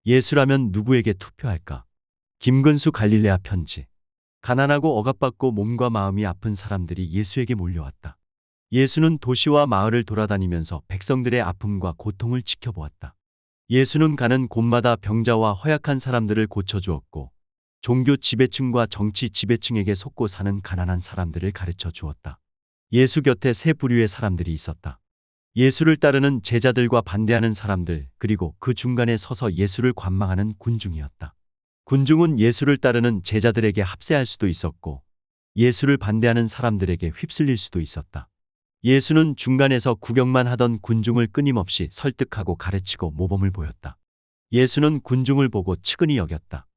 예수라면 누구에게 투표할까? 김근수 갈릴레아 편지. 가난하고 억압받고 몸과 마음이 아픈 사람들이 예수에게 몰려왔다. 예수는 도시와 마을을 돌아다니면서 백성들의 아픔과 고통을 지켜보았다. 예수는 가는 곳마다 병자와 허약한 사람들을 고쳐주었고, 종교 지배층과 정치 지배층에게 속고 사는 가난한 사람들을 가르쳐 주었다. 예수 곁에 세 부류의 사람들이 있었다. 예수를 따르는 제자들과 반대하는 사람들, 그리고 그 중간에 서서 예수를 관망하는 군중이었다. 군중은 예수를 따르는 제자들에게 합세할 수도 있었고, 예수를 반대하는 사람들에게 휩쓸릴 수도 있었다. 예수는 중간에서 구경만 하던 군중을 끊임없이 설득하고 가르치고 모범을 보였다. 예수는 군중을 보고 측은히 여겼다.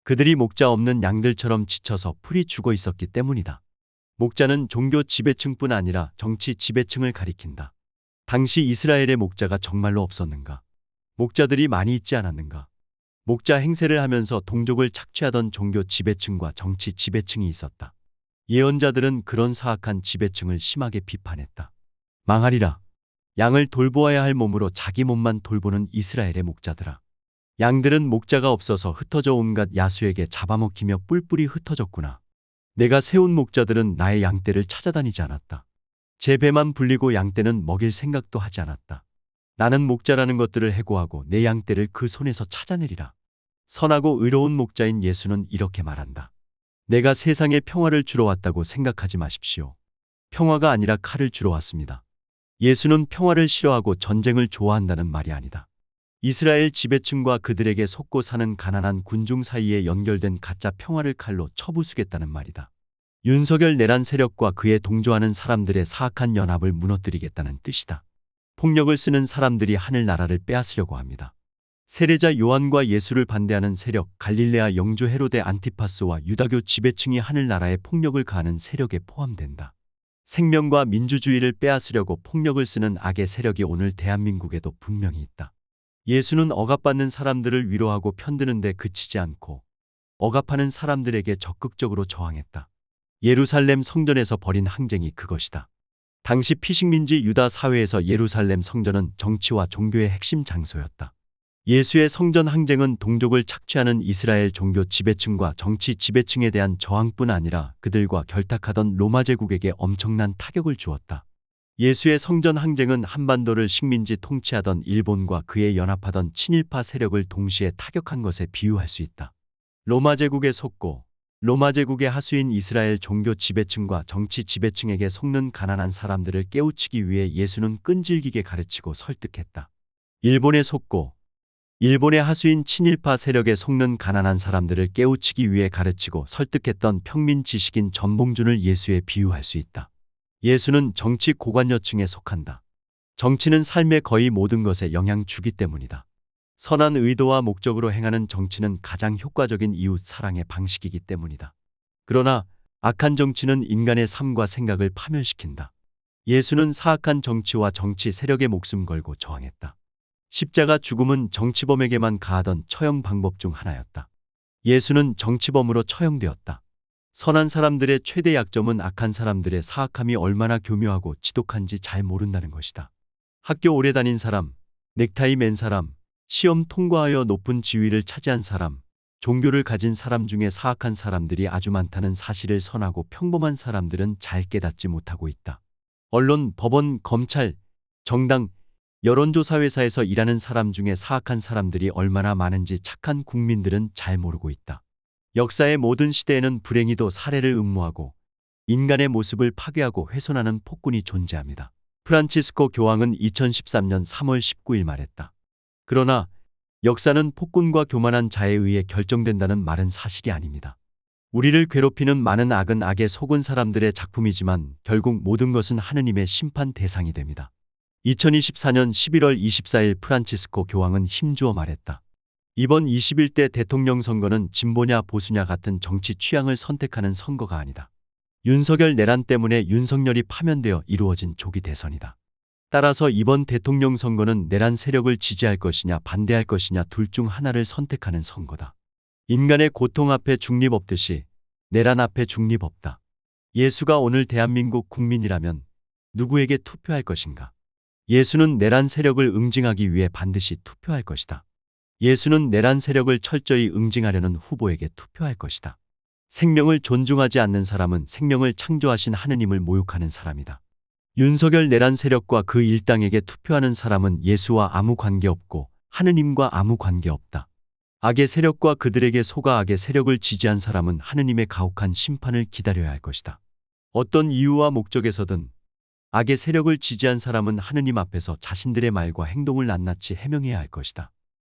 그들이 목자 없는 양들처럼 지쳐서 풀이 죽어 있었기 때문이다. 목자는 종교 지배층뿐 아니라 정치 지배층을 가리킨다. 당시 이스라엘의 목자가 정말로 없었는가? 목자들이 많이 있지 않았는가? 목자 행세를 하면서 동족을 착취하던 종교 지배층과 정치 지배층이 있었다. 예언자들은 그런 사악한 지배층을 심하게 비판했다. 망하리라. 양을 돌보아야 할 몸으로 자기 몸만 돌보는 이스라엘의 목자들아. 양들은 목자가 없어서 흩어져 온갖 야수에게 잡아먹히며 뿔뿔이 흩어졌구나. 내가 세운 목자들은 나의 양떼를 찾아다니지 않았다. 제 배만 불리고 양떼는 먹일 생각도 하지 않았다. 나는 목자라는 것들을 해고하고 내 양떼를 그 손에서 찾아내리라. 선하고 의로운 목자인 예수는 이렇게 말한다. 내가 세상에 평화를 주러 왔다고 생각하지 마십시오. 평화가 아니라 칼을 주러 왔습니다. 예수는 평화를 싫어하고 전쟁을 좋아한다는 말이 아니다. 이스라엘 지배층과 그들에게 속고 사는 가난한 군중 사이에 연결된 가짜 평화를 칼로 쳐부수겠다는 말이다. 윤석열 내란 세력과 그에 동조하는 사람들의 사악한 연합을 무너뜨리겠다는 뜻이다. 폭력을 쓰는 사람들이 하늘나라를 빼앗으려고 합니다. 세례자 요한과 예수를 반대하는 세력, 갈릴레아 영주 헤로데 안티파스와 유다교 지배층이 하늘나라에 폭력을 가하는 세력에 포함된다. 생명과 민주주의를 빼앗으려고 폭력을 쓰는 악의 세력이 오늘 대한민국에도 분명히 있다. 예수는 억압받는 사람들을 위로하고 편드는 데 그치지 않고 억압하는 사람들에게 적극적으로 저항했다. 예루살렘 성전에서 벌인 항쟁이 그것이다. 당시 피식민지 유다 사회에서 예루살렘 성전은 정치와 종교의 핵심 장소였다. 예수의 성전 항쟁은 동족을 착취하는 이스라엘 종교 지배층과 정치 지배층에 대한 저항뿐 아니라 그들과 결탁하던 로마 제국에게 엄청난 타격을 주었다. 예수의 성전 항쟁은 한반도를 식민지 통치하던 일본과 그에 연합하던 친일파 세력을 동시에 타격한 것에 비유할 수 있다. 로마 제국에 속고 로마 제국의 하수인 이스라엘 종교 지배층과 정치 지배층에게 속는 가난한 사람들을 깨우치기 위해 예수는 끈질기게 가르치고 설득했다. 일본에 속고 일본의 하수인 친일파 세력에 속는 가난한 사람들을 깨우치기 위해 가르치고 설득했던 평민 지식인 전봉준을 예수에 비유할 수 있다. 예수는 정치 고관여층에 속한다. 정치는 삶의 거의 모든 것에 영향 주기 때문이다. 선한 의도와 목적으로 행하는 정치는 가장 효과적인 이웃 사랑의 방식이기 때문이다. 그러나 악한 정치는 인간의 삶과 생각을 파멸시킨다. 예수는 사악한 정치와 정치 세력에 목숨 걸고 저항했다. 십자가 죽음은 정치범에게만 가하던 처형 방법 중 하나였다. 예수는 정치범으로 처형되었다. 선한 사람들의 최대 약점은 악한 사람들의 사악함이 얼마나 교묘하고 지독한지 잘 모른다는 것이다. 학교 오래 다닌 사람, 넥타이 맨 사람, 시험 통과하여 높은 지위를 차지한 사람, 종교를 가진 사람 중에 사악한 사람들이 아주 많다는 사실을 선하고 평범한 사람들은 잘 깨닫지 못하고 있다. 언론, 법원, 검찰, 정당, 여론조사 회사에서 일하는 사람 중에 사악한 사람들이 얼마나 많은지 착한 국민들은 잘 모르고 있다. 역사의 모든 시대에는 불행히도 사례를 음모하고 인간의 모습을 파괴하고 훼손하는 폭군이 존재합니다. 프란치스코 교황은 2013년 3월 19일 말했다. 그러나 역사는 폭군과 교만한 자에 의해 결정된다는 말은 사실이 아닙니다. 우리를 괴롭히는 많은 악은 악에 속은 사람들의 작품이지만 결국 모든 것은 하느님의 심판 대상이 됩니다. 2024년 11월 24일 프란치스코 교황은 힘주어 말했다. 이번 21대 대통령 선거는 진보냐 보수냐 같은 정치 취향을 선택하는 선거가 아니다. 윤석열 내란 때문에 윤석열이 파면되어 이루어진 조기 대선이다. 따라서 이번 대통령 선거는 내란 세력을 지지할 것이냐 반대할 것이냐 둘 중 하나를 선택하는 선거다. 인간의 고통 앞에 중립 없듯이 내란 앞에 중립 없다. 예수가 오늘 대한민국 국민이라면 누구에게 투표할 것인가? 예수는 내란 세력을 응징하기 위해 반드시 투표할 것이다. 예수는 내란 세력을 철저히 응징하려는 후보에게 투표할 것이다. 생명을 존중하지 않는 사람은 생명을 창조하신 하느님을 모욕하는 사람이다. 윤석열 내란 세력과 그 일당에게 투표하는 사람은 예수와 아무 관계없고 하느님과 아무 관계없다. 악의 세력과 그들에게 속아 악의 세력을 지지한 사람은 하느님의 가혹한 심판을 기다려야 할 것이다. 어떤 이유와 목적에서든 악의 세력을 지지한 사람은 하느님 앞에서 자신들의 말과 행동을 낱낱이 해명해야 할 것이다.